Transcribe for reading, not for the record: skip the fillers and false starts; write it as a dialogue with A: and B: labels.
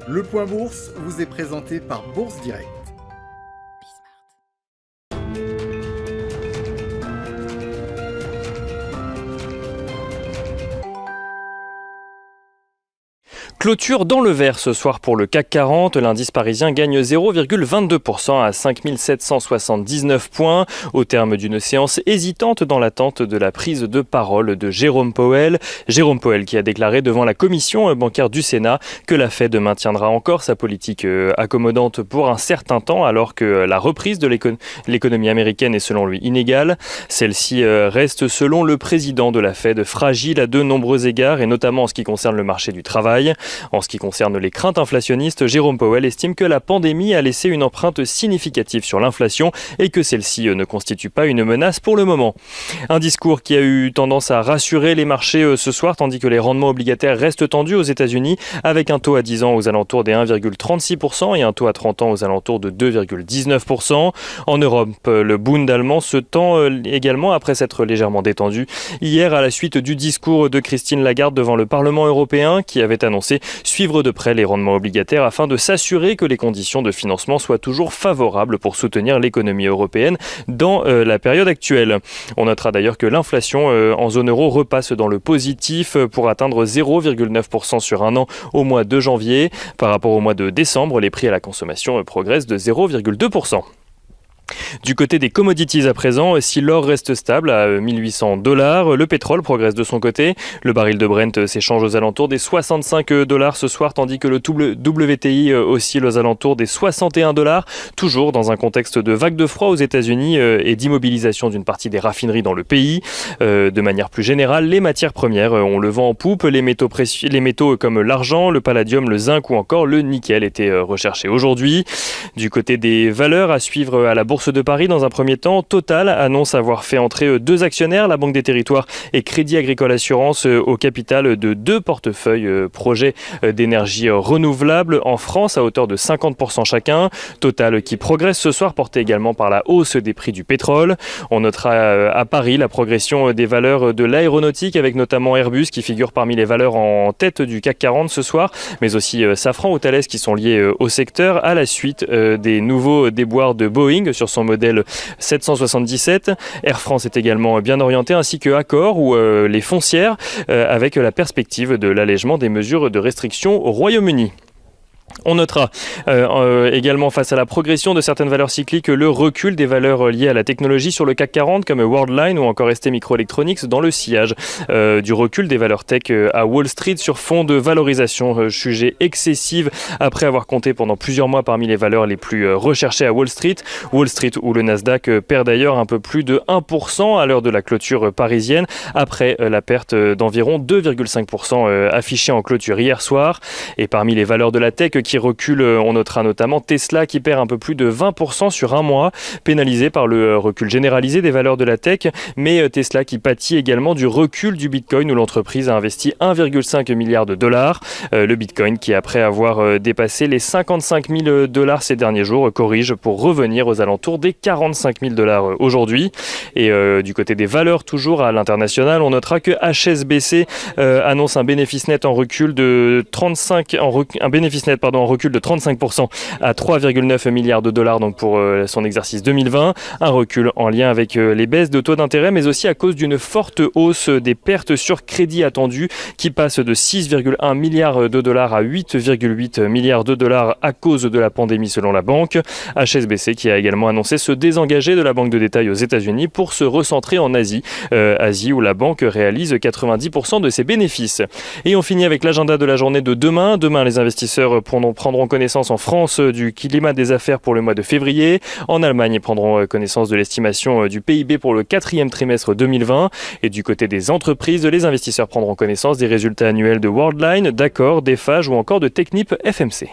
A: Le Point Bourse vous est présenté par Bourse Direct.
B: Clôture dans le vert ce soir pour le CAC 40. L'indice parisien gagne 0,22% à 5779 points au terme d'une séance hésitante dans l'attente de la prise de parole de Jérôme Powell. Jérôme Powell qui a déclaré devant la commission bancaire du Sénat que la Fed maintiendra encore sa politique accommodante pour un certain temps alors que la reprise de l'économie américaine est selon lui inégale. Celle-ci reste selon le président de la Fed fragile à de nombreux égards et notamment en ce qui concerne le marché du travail. En ce qui concerne les craintes inflationnistes, Jérôme Powell estime que la pandémie a laissé une empreinte significative sur l'inflation et que celle-ci ne constitue pas une menace pour le moment. Un discours qui a eu tendance à rassurer les marchés ce soir, tandis que les rendements obligataires restent tendus aux États-Unis, avec un taux à 10 ans aux alentours des 1,36% et un taux à 30 ans aux alentours de 2,19%. En Europe, le Bund allemand se tend également après s'être légèrement détendu hier à la suite du discours de Christine Lagarde devant le Parlement européen qui avait annoncé suivre de près les rendements obligataires afin de s'assurer que les conditions de financement soient toujours favorables pour soutenir l'économie européenne dans la période actuelle. On notera d'ailleurs que l'inflation en zone euro repasse dans le positif pour atteindre 0,9% sur un an au mois de janvier. Par rapport au mois de décembre, les prix à la consommation progressent de 0,2%. Du côté des commodities à présent, si l'or reste stable à $1 800, le pétrole progresse de son côté. Le baril de Brent s'échange aux alentours des $65 ce soir, tandis que le WTI oscille aux alentours des $61, toujours dans un contexte de vague de froid aux États-Unis et d'immobilisation d'une partie des raffineries dans le pays. De manière plus générale, les matières premières ont le vent en poupe. Les métaux comme l'argent, le palladium, le zinc ou encore le nickel étaient recherchés aujourd'hui. Du côté des valeurs à suivre à la Bourse de Paris, dans un premier temps, Total annonce avoir fait entrer deux actionnaires, la Banque des Territoires et Crédit Agricole Assurance, au capital de deux portefeuilles projets d'énergie renouvelable en France à hauteur de 50% chacun. Total qui progresse ce soir, porté également par la hausse des prix du pétrole. On notera à Paris la progression des valeurs de l'aéronautique avec notamment Airbus qui figure parmi les valeurs en tête du CAC 40 ce soir, mais aussi Safran ou Thales qui sont liés au secteur à la suite des nouveaux déboires de Boeing sur son modèle 777. Air France est également bien orienté, ainsi que Accor ou les foncières, avec la perspective de l'allègement des mesures de restriction au Royaume-Uni. On notera également face à la progression de certaines valeurs cycliques le recul des valeurs liées à la technologie sur le CAC 40 comme Worldline ou encore ST Microelectronics dans le sillage du recul des valeurs tech à Wall Street sur fond de valorisation jugée excessive après avoir compté pendant plusieurs mois parmi les valeurs les plus recherchées à Wall Street. Wall Street où le Nasdaq perd d'ailleurs un peu plus de 1% à l'heure de la clôture parisienne après la perte d'environ 2,5% affichée en clôture hier soir. Et parmi les valeurs de la tech qui recule, on notera notamment Tesla qui perd un peu plus de 20% sur un mois, pénalisé par le recul généralisé des valeurs de la tech, mais Tesla qui pâtit également du recul du Bitcoin où l'entreprise a investi 1,5 milliard de dollars. Le Bitcoin qui, après avoir dépassé les 55 000 dollars ces derniers jours, corrige pour revenir aux alentours des 45 000 dollars aujourd'hui. Et du côté des valeurs, toujours à l'international, on notera que HSBC annonce un bénéfice net en recul de 35% à 3,9 milliards de dollars donc pour son exercice 2020. Un recul en lien avec les baisses de taux d'intérêt, mais aussi à cause d'une forte hausse des pertes sur crédit attendues qui passent de 6,1 milliards de dollars à 8,8 milliards de dollars à cause de la pandémie selon la banque. HSBC qui a également annoncé se désengager de la banque de détail aux États-Unis pour se recentrer en Asie. Asie où la banque réalise 90% de ses bénéfices. Et on finit avec l'agenda de la journée de demain. Demain, les investisseurs prendront connaissance en France du climat des affaires pour le mois de février. En Allemagne, ils prendront connaissance de l'estimation du PIB pour le 4e trimestre 2020. Et du côté des entreprises, les investisseurs prendront connaissance des résultats annuels de Worldline, d'Accor, d'Eiffage ou encore de Technip FMC.